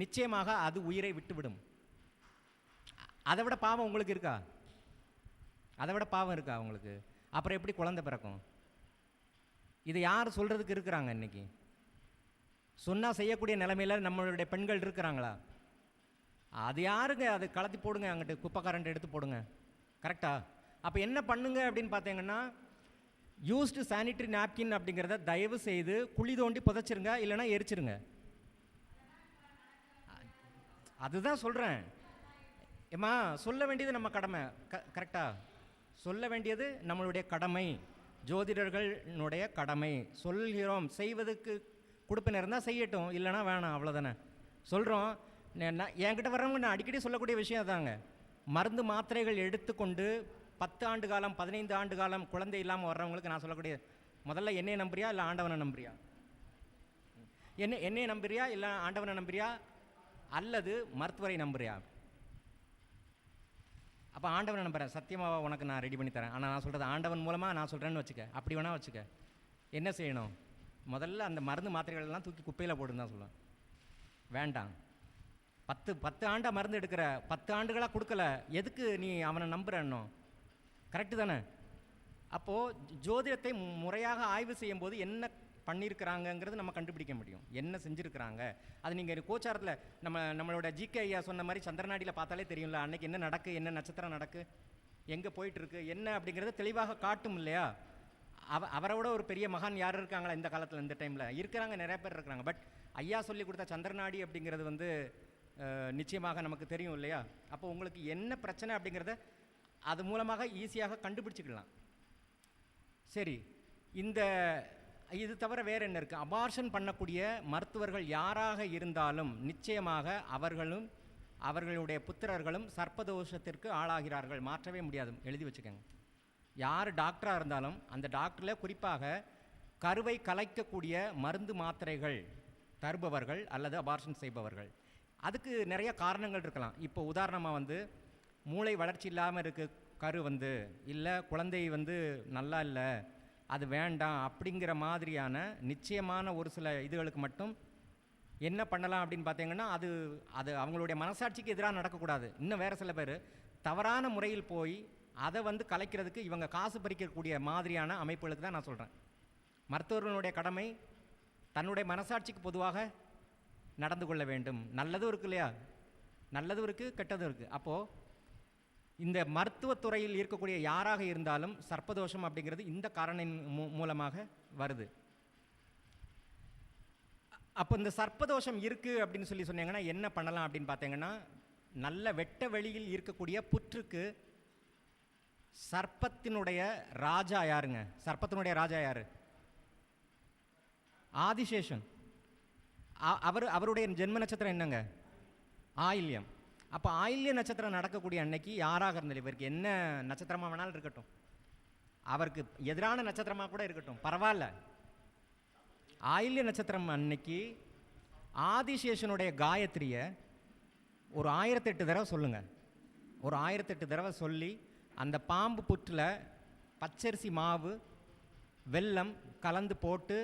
நிச்சயமாக அது உயிரை விட்டுவிடும். அதை விட பாவம் உங்களுக்கு இருக்கா? அதை விட பாவம் இருக்கா உங்களுக்கு? அப்புறம் எப்படி குழந்தை பிறக்கும்? இதை யார் சொல்கிறதுக்கு இருக்கிறாங்க? இன்றைக்கி சொன்னால் செய்யக்கூடிய நிலைமையில் நம்மளுடைய பெண்கள் இருக்கிறாங்களா? அது யாருங்க? அது கலத்தி போடுங்க, அங்கிட்டு குப்பைக்காரன்ட்டு எடுத்து போடுங்க. கரெக்டா? அப்போ என்ன பண்ணுங்க அப்படின்னு பார்த்தீங்கன்னா, யூஸ்டு சானிட்டரி நாப்கின் அப்படிங்கிறத தயவு செய்து குழி தோண்டி புதைச்சிருங்க, இல்லைன்னா எரிச்சிருங்க. அதுதான் சொல்கிறேன். ஏம்மா, சொல்ல வேண்டியது நம்ம கடமை. கரெக்டா? சொல்ல வேண்டியது நம்மளுடைய கடமை, ஜோதிடர்களுடைய கடமை. சொல்கிறோம், செய்வதற்கு கொடுப்பினர் இருந்தால் செய்யட்டும், இல்லைனா வேணாம், அவ்வளோதானே சொல்கிறோம். என்கிட்ட வர்றவங்க நான் அடிக்கடி சொல்லக்கூடிய விஷயம் தாங்க, மருந்து மாத்திரைகள் எடுத்துக்கொண்டு 10 ஆண்டு காலம் 15 ஆண்டு காலம் குழந்தை இல்லாமல் வர்றவங்களுக்கு நான் சொல்லக்கூடிய, முதல்ல என்னையை நம்புறியா இல்லை ஆண்டவனை நம்புறியா? என்னையை நம்புறியா இல்லை ஆண்டவனை நம்புறியா அல்லது மருத்துவரை நம்புறியா? அப்போ ஆண்டவனை நம்புறேன், சத்தியமாக உனக்கு நான் ரெடி பண்ணி தரேன். ஆனால் நான் சொல்கிறது ஆண்டவன் மூலமாக நான் சொல்கிறேன்னு வச்சுக்க. அப்படி வேணா வச்சுக்க. என்ன செய்யணும்? முதல்ல அந்த மருந்து மாத்திரைகள்லாம் தூக்கி குப்பையில் போடுன்னு தான் சொல்லுவேன். வேண்டாம். 10 ஆண்டாக மருந்து எடுக்கிற, 10 ஆண்டுகளாக கொடுக்கல, எதுக்கு நீ அவனை நம்புறன்னோ? கரெக்டு தானே? அப்போது ஜோதிடத்தை முறையாக ஆய்வு செய்யும் போது என்ன பண்ணியிருக்கிறாங்கங்கிறது நம்ம கண்டுபிடிக்க முடியும், என்ன செஞ்சுருக்கிறாங்க. அது நீங்கள் கோச்சாரத்தில் நம்மளோட ஜிகே ஐயா சொன்ன மாதிரி சந்திரநாடியில் பார்த்தாலே தெரியும்ல, அன்னைக்கு என்ன நடக்கு, என்ன நட்சத்திரம் நடக்கு, எங்கே போயிட்டுருக்கு என்ன அப்படிங்கிறத தெளிவாக காட்டும் இல்லையா? அவரோட ஒரு பெரிய மகான் யார் இருக்காங்களா இந்த காலத்தில், இந்த டைமில் இருக்கிறாங்க, நிறைய பேர் இருக்கிறாங்க. பட் ஐயா சொல்லி கொடுத்த சந்திரநாடி அப்படிங்கிறது வந்து நிச்சயமாக நமக்கு தெரியும் இல்லையா? அப்போ உங்களுக்கு என்ன பிரச்சனை அப்படிங்கிறத அது மூலமாக ஈஸியாக கண்டுபிடிச்சிக்கலாம். சரி, இது தவிர வேறு என்ன இருக்குது? அபார்ஷன் பண்ணக்கூடிய மருத்துவர்கள் யாராக இருந்தாலும் நிச்சயமாக அவர்களும் அவர்களுடைய புத்திரர்களும் சர்ப்பதோஷத்திற்கு ஆளாகிறார்கள், மாற்றவே முடியாது, எழுதி வச்சுக்கோங்க. யார் டாக்டராக இருந்தாலும் அந்த டாக்டரில் குறிப்பாக கருவை கலைக்கக்கூடிய மருந்து மாத்திரைகள் தருபவர்கள் அல்லது அபார்ஷன் செய்பவர்கள், அதுக்கு நிறைய காரணங்கள் இருக்கலாம். இப்போ உதாரணமாக வந்து மூளை வளர்ச்சி இல்லாமல் இருக்க கரு வந்து, இல்லை குழந்தை வந்து நல்லா இல்லை, அது வேண்டாம் அப்படிங்கிற மாதிரியான நிச்சயமான ஒரு சில இதுகளுக்கு மட்டும் என்ன பண்ணலாம் அப்படின்னு பார்த்தீங்கன்னா, அது அவங்களுடைய மனசாட்சிக்கு எதிராக நடக்கக்கூடாது. இன்னும் வேறு சில பேர் தவறான முறையில் போய் அதை வந்து கலைக்கிறதுக்கு இவங்க காசு பறிக்கக்கூடிய மாதிரியான அமைப்புகளுக்கு தான் நான் சொல்கிறேன். மருத்துவர்களுடைய கடமை தன்னுடைய மனசாட்சிக்கு பொதுவாக நடந்து கொள்ள வேண்டும். நல்லதும் இருக்குது இல்லையா? நல்லதும் இருக்குது, கெட்டதும் இருக்குது. அப்போது இந்த மருத்துவத்துறையில் இருக்கக்கூடிய யாராக இருந்தாலும் சர்ப்பதோஷம் அப்படிங்கிறது இந்த காரணம் மூலமாக வருது. அப்போ இந்த சர்ப்பதோஷம் இருக்குது அப்படின்னு சொன்னீங்கன்னா என்ன பண்ணலாம் அப்படின்னு பார்த்தீங்கன்னா, நல்ல வெட்ட வெளியில் இருக்கக்கூடிய புற்றுக்கு சர்ப்பத்தினுடைய ராஜா யாருங்க? சர்ப்பத்தினுடைய ராஜா யாரு? ஆதிசேஷன். அவருடைய ஜென்ம நட்சத்திரம் என்னங்க? ஆயில்யம். அப்போ ஆயில்ய நட்சத்திரம் நடக்கக்கூடிய அன்னைக்கு யாராக இருந்தாலும், இவருக்கு என்ன நட்சத்திரமாக வேணாலும் இருக்கட்டும், அவருக்கு எதிரான நட்சத்திரமாக கூட இருக்கட்டும், பரவாயில்ல, ஆயில்ய நட்சத்திரம் அன்னைக்கு ஆதிசேஷனுடைய காயத்ரியை ஒரு 1008 தடவை சொல்லுங்கள். ஒரு 1008 தடவை சொல்லி அந்த பாம்பு புற்றில் பச்சரிசி மாவு வெல்லம் கலந்து போட்டு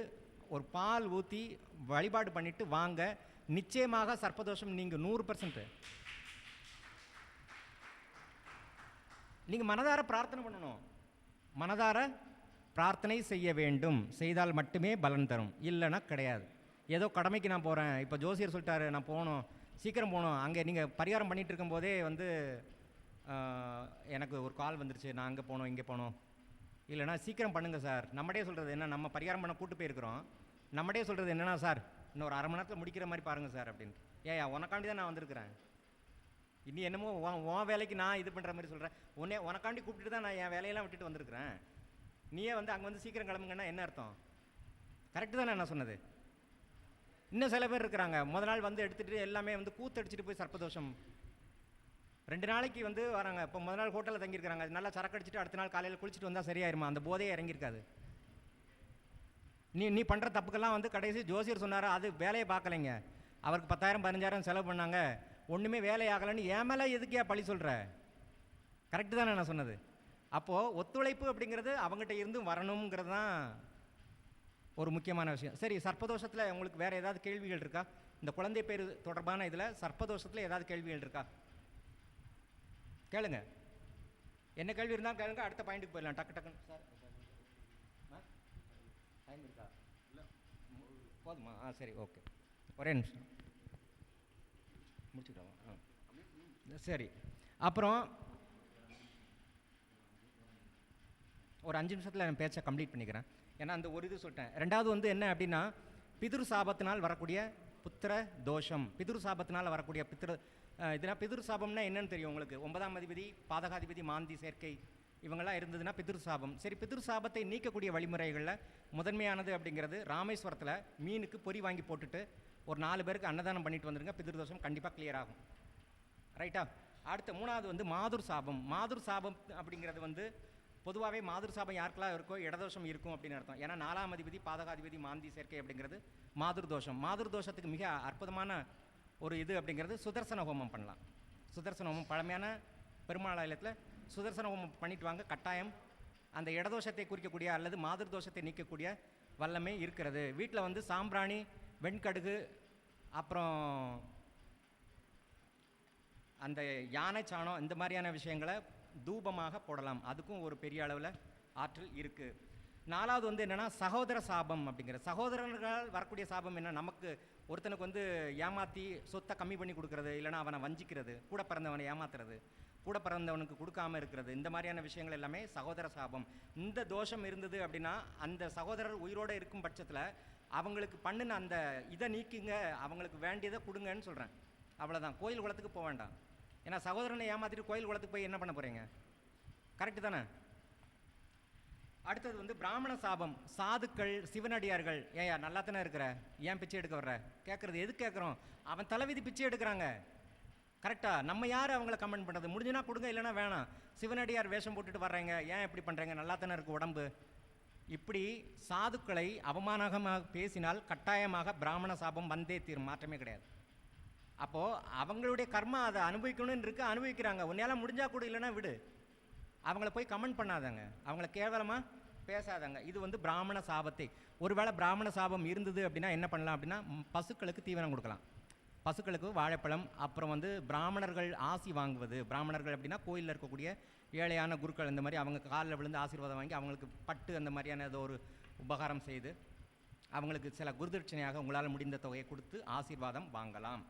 ஒரு பால் ஊற்றி வழிபாடு பண்ணிவிட்டு வாங்க. நிச்சயமாக சர்ப்பதோஷம் நீங்கள் 100%. நீங்கள் மனதார பிரார்த்தனை பண்ணணும். மனதார பிரார்த்தனை செய்ய வேண்டும், செய்தால் மட்டுமே பலன் தரும், இல்லைன்னா கிடையாது. ஏதோ கடமைக்கு நான் போகிறேன், இப்போ ஜோசியர் சொல்லிட்டாரு நான் போகணும், சீக்கிரம் போகணும், அங்கே நீங்கள் பரிகாரம் பண்ணிகிட்டு இருக்கும்போதே வந்து எனக்கு ஒரு கால் வந்துருச்சு, நான் அங்கே போகணும் இங்கே போகணும், இல்லைனா சீக்கிரம் பண்ணுங்கள் சார். நம்மடே சொல்கிறது என்ன, நம்ம பரிகாரம் பண்ண கூட்டு போயிருக்கிறோம், நம்மடே சொல்கிறது என்னென்னா சார் இன்னும் ஒரு அரை மணி நேரத்தில் முடிக்கிற மாதிரி பாருங்கள் சார் அப்படின்னு. ஏயா உனக்காண்டி தான் நான் வந்திருக்கிறேன், இனி என்னமோ உன் வேலைக்கு நான் இது பண்ணுற மாதிரி சொல்கிறேன், உனக்காண்டி கூப்பிட்டு தான் நான் என் வேலையெல்லாம் விட்டுட்டு வந்திருக்கிறேன், நீயே வந்து அங்கே வந்து சீக்கிரம் கிளம்புங்கன்னா என்ன அர்த்தம்? கரெக்டு தானே என்ன சொன்னது? இன்னும் சில பேர் இருக்கிறாங்க, முதல் நாள் வந்து எடுத்துகிட்டு எல்லாமே வந்து கூத்தடிச்சிட்டு போய் சர்ப்பதோஷம் 2 நாளைக்கு வந்து வராங்க. இப்போ முதல் நாள் ஹோட்டலில் தங்கியிருக்கிறாங்க, நல்லா சரக்கு அடிச்சுட்டு அடுத்த நாள் காலையில் குளிச்சுட்டு வந்தால் சரியாயிருமா? அந்த போதையே இறங்கியிருக்காது. நீ பண்ணுற தப்புக்கெல்லாம் வந்து கடைசி ஜோசியர் சொன்னார், அது வேலையை பார்க்கலைங்க, அவருக்கு 10,000 15,000 செலவு பண்ணாங்க, ஒன்றுமே வேலையாகலைன்னு என் மேலே எதுக்கே பழி சொல்கிற? கரெக்டு தானே நான் சொன்னது? அப்போது ஒத்துழைப்பு அப்படிங்கிறது அவங்ககிட்ட இருந்தும் வரணுங்கிறது தான் ஒரு முக்கியமான விஷயம். சரி, சர்ப்பதோஷத்தில் உங்களுக்கு வேறு ஏதாவது கேள்விகள் இருக்கா? இந்த குழந்தை பேர் தொடர்பான இதில் சர்ப்பதோஷத்தில் ஏதாவது கேள்விகள் இருக்கா? கேளுங்க, என்ன கேள்வி இருந்தாலும் கேளுங்க, அடுத்த பாயிண்ட்டுக்கு போயிடலாம் டக்கு டக்குன்னு. சார் டைம் இருக்கா? இல்லை போதுமா? சரி, ஓகே, ஒரே நிமிஷம் முடிச்சுக்கிட்டோம். சரி, அப்புறம் ஒரு 5 நிமிஷத்தில் என் பேச்சை கம்ப்ளீட் பண்ணிக்கிறேன், ஏன்னா அந்த ஒரு இது சொல்லிட்டேன். ரெண்டாவது வந்து என்ன அப்படின்னா, பிதுர் சாபத்தினால் வரக்கூடிய புத்திர தோஷம். பிதுர் சாபத்தினால் வரக்கூடிய இதனால் பிதுர் சாபம்னா என்னன்னு தெரியும் உங்களுக்கு? 9ஆம் அதிபதி பாதகாதிபதி மாந்தி சேர்க்கை இவங்கெல்லாம் இருந்ததுன்னா பிதுர் சாபம். சரி, பிதுர் சாபத்தை நீக்கக்கூடிய வழிமுறைகளில் முதன்மையானது அப்படிங்கிறது ராமேஸ்வரத்தில் மீனுக்கு பொறி வாங்கி போட்டுட்டு ஒரு 4 பேருக்கு அன்னதானம் பண்ணிட்டு வந்துருங்க, பிதுர் தோஷம் கண்டிப்பாக கிளியர் ஆகும். ரைட்டா? அடுத்த 3வது வந்து மாதுர் சாபம். மாதுர் சாபம் அப்படிங்கிறது வந்து பொதுவாகவே மாதுர் சாபம் யாருக்கெல்லாம் இருக்கோ இடதோஷம் இருக்கும் அப்படின்னு அர்த்தம். ஏன்னா 4ஆம் அதிபதி பாதகாதிபதி மாந்தி சேர்க்கை அப்படிங்கிறது மாதுர் தோஷம். மாதுர் தோஷத்துக்கு மிக அற்புதமான ஒரு இது அப்படிங்கிறது சுதர்சன ஹோமம் பண்ணலாம். சுதர்சன ஹோமம் பழமையான பெருமாள் ஆலயத்தில் சுதர்சன ஹோமம் பண்ணிட்டு வாங்க, கட்டாயம் அந்த இடதோஷத்தை குறிக்கக்கூடிய அல்லது மாதுர் தோஷத்தை நீக்கக்கூடிய வல்லமை இருக்கிறது. வீட்டில் வந்து சாம்பிராணி, வெண்கடுகு, அப்புறம் அந்த யானை சாணம், இந்த மாதிரியான விஷயங்களை தூபமாக போடலாம், அதுக்கும் ஒரு பெரிய அளவில் ஆற்றல் இருக்குது. 4வது வந்து என்னென்னா சகோதர சாபம் அப்படிங்கிற. சகோதரர்களால் வரக்கூடிய சாபம் என்ன? நமக்கு ஒருத்தனுக்கு வந்து ஏமாற்றி சொத்தை கம்மி பண்ணி கொடுக்கறது, இல்லைனா அவனை வஞ்சிக்கிறது, கூட பிறந்தவனை ஏமாத்துறது, கூட பிறந்தவனுக்கு கொடுக்காமல் இருக்கிறது, இந்த மாதிரியான விஷயங்கள் எல்லாமே சகோதர சாபம். இந்த தோஷம் இருந்தது அப்படின்னா அந்த சகோதரர் உயிரோடு இருக்கும் பட்சத்தில் அவங்களுக்கு பண்ணின அந்த இதை நீக்குங்க, அவங்களுக்கு வேண்டியதை கொடுங்கன்னு சொல்கிறேன், அவ்வளோதான். கோயில் குளத்துக்கு போக வேண்டாம், ஏன்னா சகோதரனை ஏமாற்றிட்டு கோயில் குளத்துக்கு போய் என்ன பண்ண போகிறீங்க? கரெக்டு தானே? அடுத்தது வந்து பிராமண சாபம். சாதுக்கள், சிவனடியார்கள், ஏயா நல்லா தானே இருக்கிற, ஏன் பிச்சை எடுக்க வர்ற கேட்குறது? எது கேட்குறோம்? அவன் தலைவிதி பிச்சை எடுக்கிறாங்க, கரெக்டாக? நம்ம யார் அவங்கள கமெண்ட் பண்ணுறது? முடிஞ்சுனா கொடுங்க, இல்லைனா வேணாம். சிவனடியார் வேஷம் போட்டுட்டு வர்றீங்க, ஏன் இப்படி பண்ணுறீங்க, நல்லா தானே இருக்குது உடம்பு. இப்படி சாதுக்களை அவமானமாக பேசினால் கட்டாயமாக பிராமண சாபம் வந்தே தீரும், மாற்றமே கிடையாது. அப்போது அவங்களுடைய கர்மா அதை அனுபவிக்கணும்னு இருக்கு, அனுபவிக்கிறாங்க. உன்னால் முடிஞ்சால் கூட, இல்லைனா விடு, அவங்கள போய் கமெண்ட் பண்ணாதாங்க, அவங்கள கேவலமாக பேசாதாங்க. இது வந்து பிராமண சாபத்தை. ஒருவேளை பிராமண சாபம் இருந்தது அப்படின்னா என்ன பண்ணலாம் அப்படின்னா, பசுக்களுக்கு தீவனம் கொடுக்கலாம், பசுக்களுக்கு வாழைப்பழம், அப்புறம் வந்து பிராமணர்கள் ஆசி வாங்குவது. பிராமணர்கள் அப்படின்னா கோயிலில் இருக்கக்கூடிய ஏழையான குருக்கள், இந்த மாதிரி அவங்க காலில் விழுந்து ஆசீர்வாதம் வாங்கி அவங்களுக்கு பட்டு அந்த மாதிரியான ஏதோ ஒரு உபகாரம் செய்து அவங்களுக்கு சில குருதட்சணையாக உங்களால் முடிந்த தொகையை கொடுத்து ஆசீர்வாதம் வாங்கலாம்.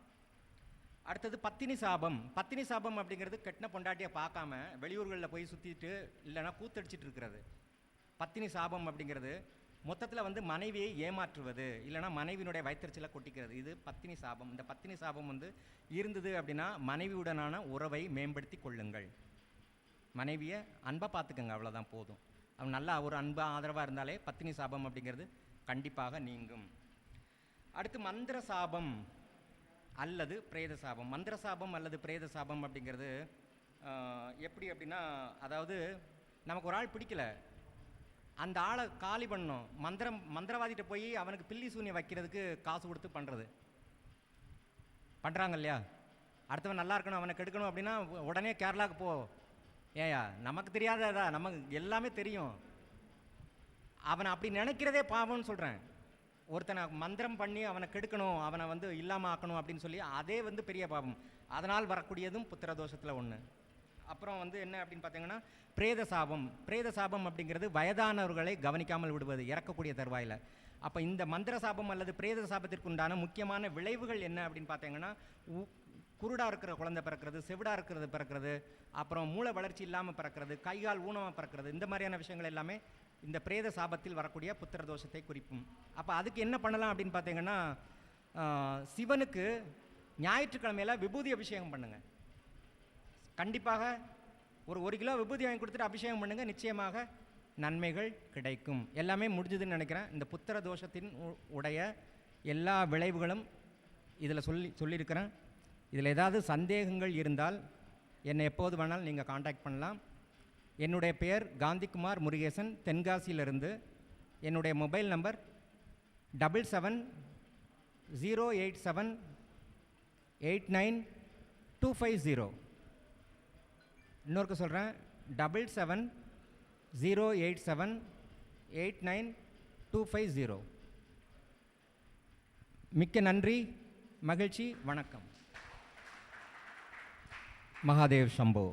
அடுத்தது பத்தினி சாபம். பத்தினி சாபம் அப்படிங்கிறது கெட்டின பொண்டாட்டியை பார்க்காம வெளியூர்களில் போய் சுற்றிட்டு இல்லைனா கூத்தடிச்சிட்டு இருக்கிறது. பத்தினி சாபம் அப்படிங்கிறது மொத்தத்தில் வந்து மனைவியை ஏமாற்றுவது, இல்லைனா மனைவியினுடைய வயிற்றுச்சலை கொட்டிக்கிறது, இது பத்தினி சாபம். இந்த பத்தினி சாபம் வந்து இருந்தது அப்படின்னா மனைவியுடனான உறவை மேம்படுத்தி கொள்ளுங்கள், மனைவியை அன்பாக பார்த்துக்கங்க, அவ்வளோதான் போதும். அவன் நல்லா ஒரு அன்பாக ஆதரவாக இருந்தாலே பத்தினி சாபம் அப்படிங்கிறது கண்டிப்பாக நீங்கும். அடுத்து மந்திர சாபம் அல்லது பிரேத சாபம். மந்திர சாபம் அல்லது பிரேத சாபம் அப்படிங்கிறது எப்படி அப்படின்னா, அதாவது நமக்கு ஒரு ஆள் பிடிக்கல, அந்த ஆளை காலி பண்ணணும், மந்திரவாதிகிட்ட போய் அவனுக்கு பில்லி சூனியம் வைக்கிறதுக்கு காசு கொடுத்து பண்ணுறாங்க இல்லையா? அடுத்தவன் நல்லா இருக்கணும், அவனை கெடுக்கணும் அப்படின்னா உடனே கேரளாவுக்கு போ. ஏயா நமக்கு தெரியாததா? நமக்கு எல்லாமே தெரியும். அவனை அப்படி நினைக்கிறதே பாவம்னு சொல்கிறேன். ஒருத்தனை மந்திரம் பண்ணி அவனை கெடுக்கணும், அவனை வந்து இல்லாமல் ஆக்கணும் அப்படின்னு சொல்லி அதே வந்து பெரிய பாவம். அதனால் வரக்கூடியதும் புத்திர தோஷத்தில் ஒன்று. அப்புறம் வந்து என்ன அப்படின்னு பார்த்தீங்கன்னா பிரேத சாபம். பிரேத சாபம் அப்படிங்கிறது வயதானவர்களை கவனிக்காமல் விடுவது இறக்கக்கூடிய தருவாயில். அப்போ இந்த மந்திர சாபம் அல்லது பிரேத சாபத்திற்கு உண்டான முக்கியமான விளைவுகள் என்ன அப்படின்னு பார்த்தீங்கன்னா குருடாக இருக்கிற குழந்தை பிறக்கிறது, செவிடாக இருக்கிறது பிறக்கிறது, அப்புறம் மூளை வளர்ச்சி இல்லாமல் பிறக்கிறது, கைகால் ஊனமாக பிறக்கிறது. இந்த மாதிரியான விஷயங்கள் எல்லாமே இந்த பிரேத சாபத்தில் வரக்கூடிய புத்திர தோஷத்தை குறிக்கும். அப்போ அதுக்கு என்ன பண்ணலாம் அப்படின்னு பார்த்தீங்கன்னா சிவனுக்கு ஞாயிற்றுக்கிழமையில் விபூதி அபிஷேகம் பண்ணுங்கள். கண்டிப்பாக ஒரு கிலோ விபூதி வாங்கி கொடுத்துட்டு அபிஷேகம் பண்ணுங்கள், நிச்சயமாக நன்மைகள் கிடைக்கும். எல்லாமே முடிஞ்சதுன்னு நினைக்கிறேன். இந்த புத்திர தோஷத்தின் உடைய எல்லா விளைவுகளும் இதில் சொல்லியிருக்கிறேன். இதில் ஏதாவது சந்தேகங்கள் இருந்தால் என்னை எப்போது வேணாலும் நீங்கள் காண்டாக்ட் பண்ணலாம். என்னுடைய பெயர் காந்திகுமார் முருகேசன், தென்காசியிலிருந்து. என்னுடைய மொபைல் நம்பர் 7707892550. இன்னொருக்கு சொல்கிறேன், 7708789250. மிக்க நன்றி, மகிழ்ச்சி, வணக்கம். மகாதேவ் சம்போ.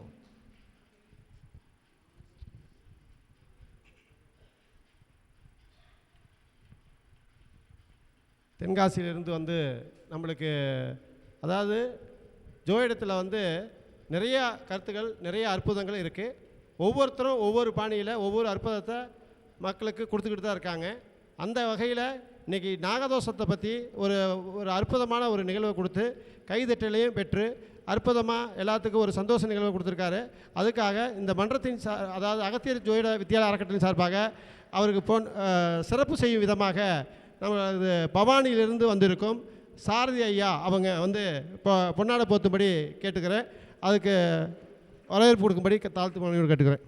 தென்காசியிலிருந்து வந்து நம்மளுக்கு அதாவது ஜோதிடத்தில் வந்து நிறைய கருத்துக்கள், நிறைய அற்புதங்கள் இருக்குது. ஒவ்வொருத்தரும் ஒவ்வொரு பாணியில் ஒவ்வொரு அற்புதத்தை மக்களுக்கு கொடுத்துக்கிட்டு தான் இருக்காங்க. அந்த வகையில் இன்றைக்கி நாகதோஷத்தை பற்றி ஒரு அற்புதமான ஒரு நிகழ்வை கொடுத்து கைதட்டலையும் பெற்று அற்புதமாக எல்லாத்துக்கும் ஒரு சந்தோஷ நிகழ்வை கொடுத்துருக்காரு. அதுக்காக இந்த மன்றத்தின் அதாவது அகத்தியர் ஜோதிட வித்யாலய அறக்கட்டளையின் சார்பாக அவருக்கு சிறப்பு செய்யும் விதமாக நம்ம பவானியிலிருந்து வந்திருக்கும் சாரதி ஐயா அவங்க வந்து இப்போ பொன்னாடை போத்தும்படி கேட்டுக்கிறேன். அதுக்கு வரவேற்பு கொடுக்கும்படி தாழ்த்து கேட்டுக்கிறேன்.